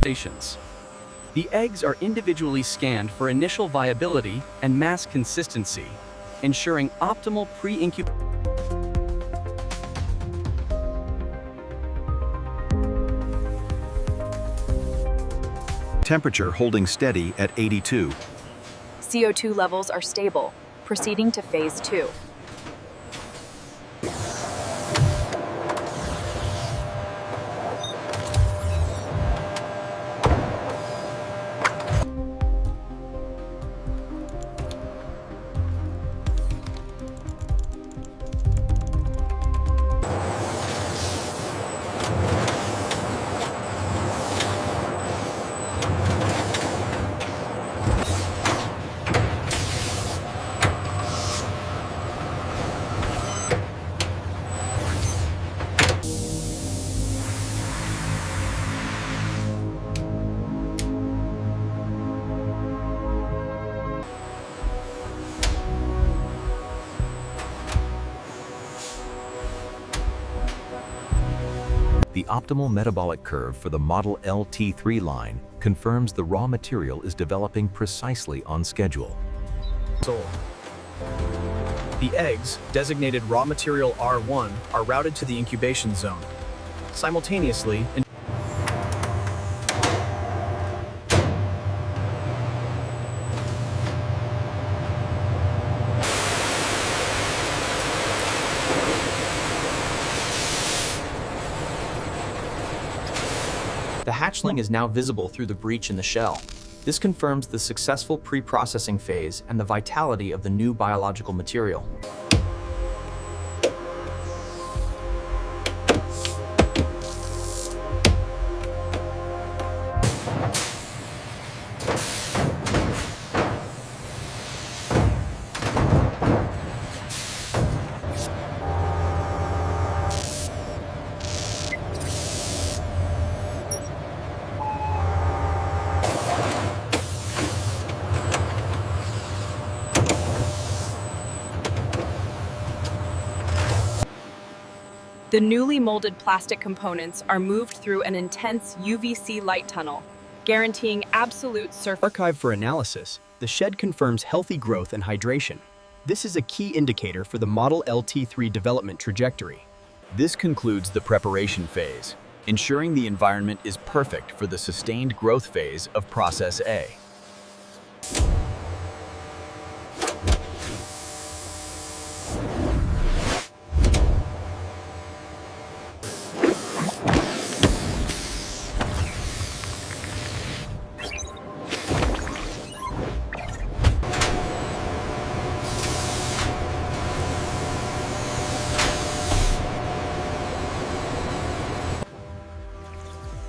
stations. The eggs are individually scanned for initial viability and mass consistency, ensuring optimal pre-incubation. Temperature holding steady at 82. CO2 levels are stable, proceeding to phase 2. The optimal metabolic curve for the model L-T3 line confirms the raw material is developing precisely on schedule. The eggs, designated raw material R1, are routed to the incubation zone. Simultaneously, the hatchling is now visible through the breach in the shell. This confirms the successful pre-processing phase and the vitality of the new biological material. The newly molded plastic components are moved through an intense UVC light tunnel, guaranteeing absolute surface. archived for analysis, the shed confirms healthy growth and hydration. This is a key indicator for the Model L-T3 development trajectory. This concludes the preparation phase, ensuring the environment is perfect for the sustained growth phase of Process A.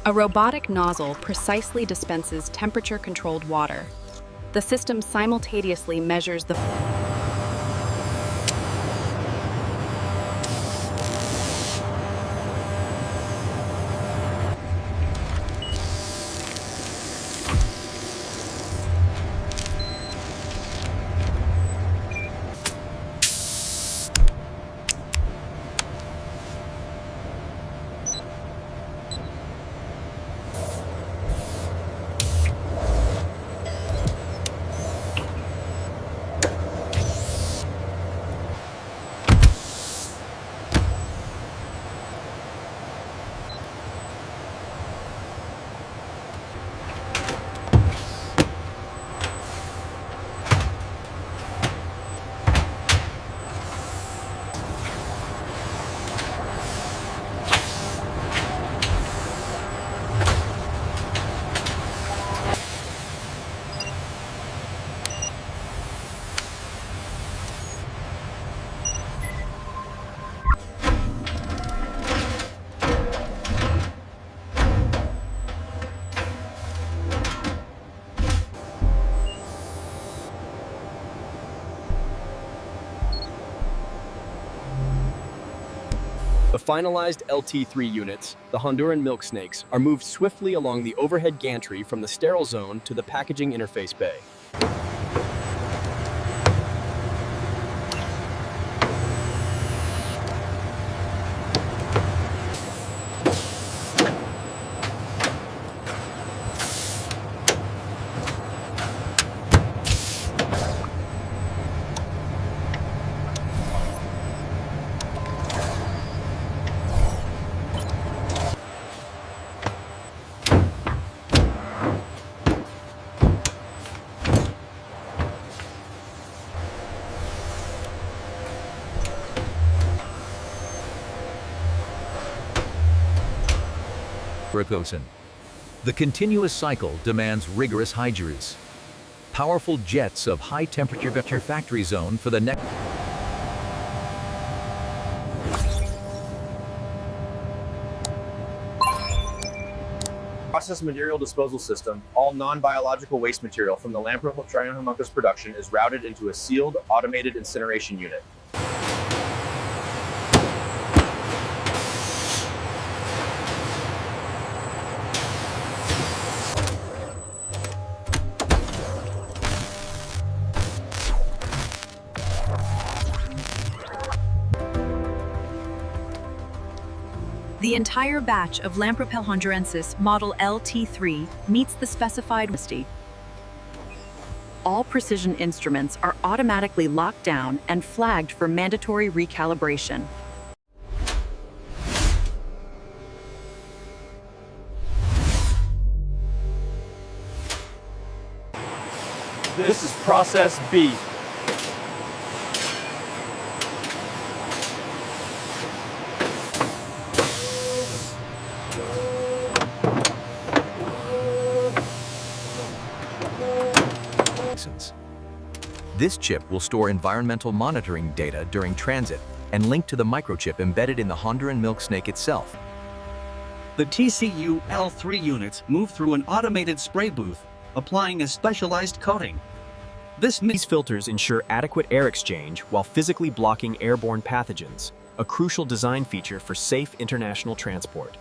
A robotic nozzle precisely dispenses temperature-controlled water. The system simultaneously measures the The finalized L-T3 units, the Honduran milk snakes, are moved swiftly along the overhead gantry from the sterile zone to the packaging interface bay. Lampropeltis. The continuous cycle demands rigorous hygiene. Powerful jets of high-temperature factory zone for the next. Process material disposal system, all non-biological waste material from the Lampropeltis production is routed into a sealed, automated incineration unit. The entire batch of Lampropeltis hondurensis model L-T3 meets the specified quantity. All precision instruments are automatically locked down and flagged for mandatory recalibration. This is process B. This chip will store environmental monitoring data during transit and link to the microchip embedded in the Honduran milk snake itself. The TCU L3 units move through an automated spray booth, applying a specialized coating. These filters ensure adequate air exchange while physically blocking airborne pathogens, a crucial design feature for safe international transport.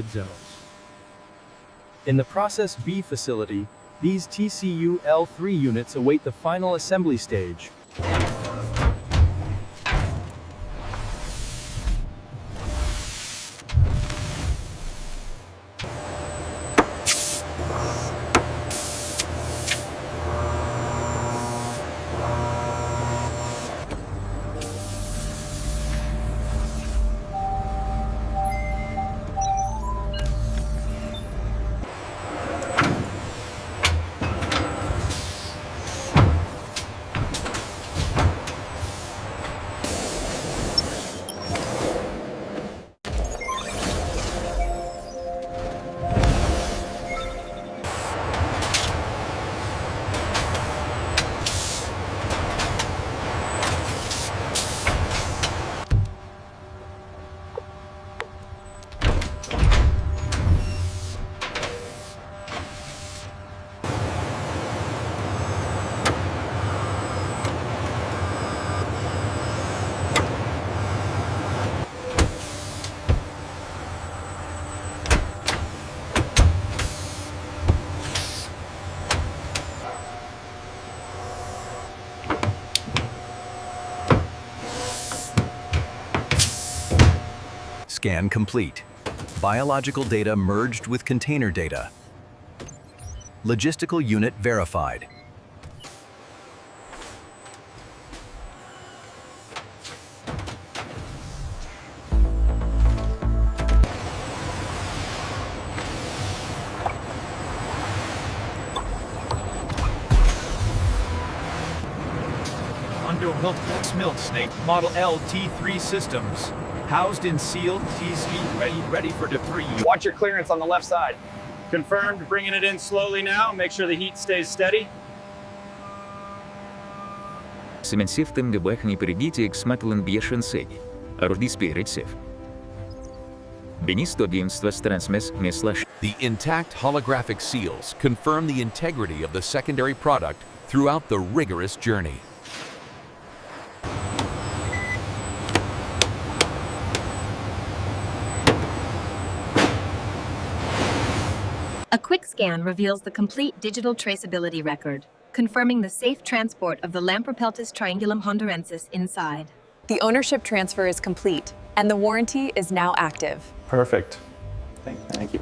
Zones. In the Process B facility, these TCU L3 units await the final assembly stage. Scan complete. Biological data merged with container data. Logistical unit verified. Honduran Milk Snake model L-T3 systems. Housed in sealed TC ready for debris. Watch your clearance on the left side. Confirmed, bringing it in slowly now. Make sure the heat stays steady. Semensiv tym gebech nie perigiti xmatlen bieshen segi. Arodis piritsev. Benis todienstva transmes meslash. The intact holographic seals confirm the integrity of the secondary product throughout the rigorous journey. A quick scan reveals the complete digital traceability record, confirming the safe transport of the Lampropeltis triangulum hondurensis inside. The ownership transfer is complete, and the warranty is now active. Perfect. Thank you.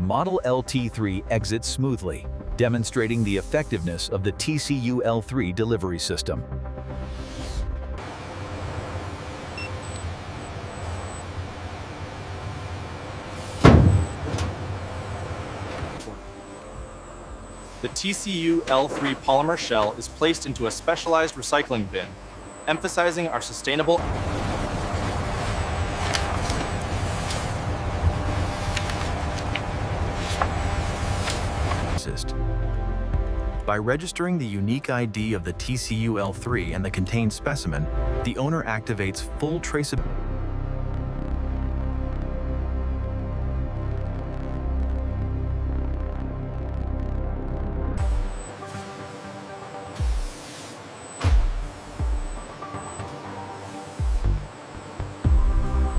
Model L-T3 exits smoothly, demonstrating the effectiveness of the TCU L3 delivery system. The TCU L3 polymer shell is placed into a specialized recycling bin, emphasizing our sustainable By registering the unique ID of the TCU L3 and the contained specimen, the owner activates full traceability.